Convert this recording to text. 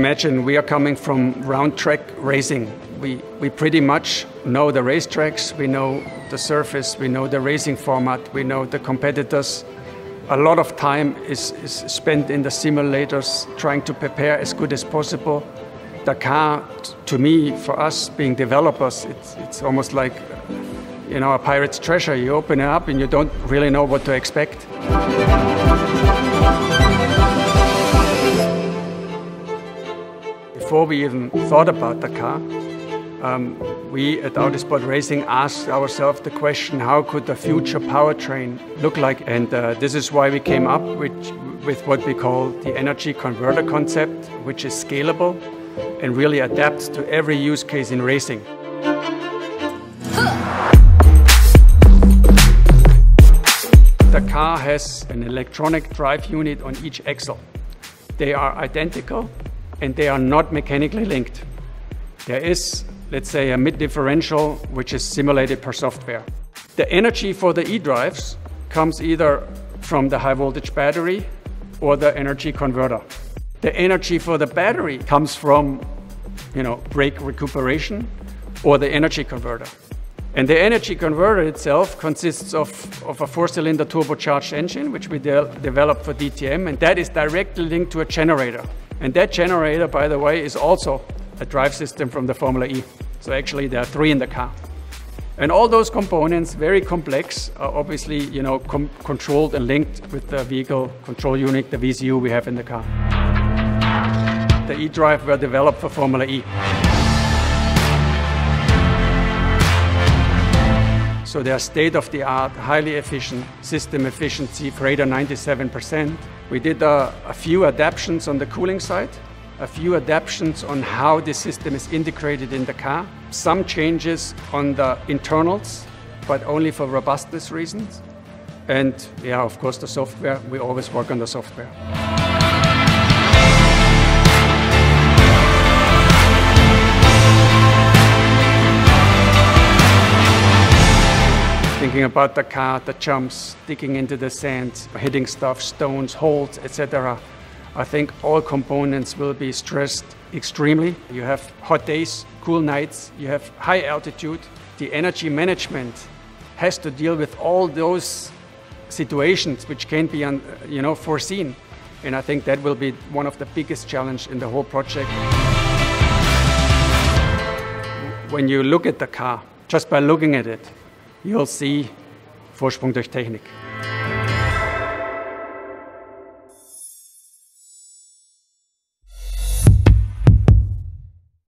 imagine we are coming from round track racing. We pretty much know the racetracks, we know the surface, we know the racing format, we know the competitors. A lot of time is spent in the simulators trying to prepare as good as possible. Dakar, to me, for us being developers, it's almost like, you know, a pirate's treasure. You open it up and you don't really know what to expect. Before we even thought about Dakar, we at Audi Sport Racing asked ourselves the question, how could the future powertrain look like? And this is why we came up with what we call the energy converter concept, which is scalable and really adapts to every use case in racing. The car has an electronic drive unit on each axle. They are identical and they are not mechanically linked. There is, let's say, a mid-differential which is simulated per software. The energy for the e-drives comes either from the high voltage battery or the energy converter. The energy for the battery comes from, you know, brake recuperation or the energy converter. And the energy converter itself consists of a 4-cylinder turbocharged engine, which we developed for DTM, and that is directly linked to a generator. And that generator, by the way, is also a drive system from the Formula E. So actually there are 3 in the car. And all those components, very complex, are obviously, you know, controlled and linked with the vehicle control unit, the VCU we have in the car. The e-drive were developed for Formula E. So they are state-of-the-art, highly efficient, system efficiency greater 97%. We did a few adaptations on the cooling side, a few adaptations on how the system is integrated in the car, some changes on the internals, but only for robustness reasons. And yeah, of course, the software, we always work on the software. Thinking about the car, the jumps, digging into the sand, hitting stuff, stones, holes, etc. I think all components will be stressed extremely. You have hot days, cool nights, you have high altitude. The energy management has to deal with all those situations which can't be foreseen. And I think that will be one of the biggest challenges in the whole project. When you look at the car, just by looking at it, you'll see Vorsprung durch Technik.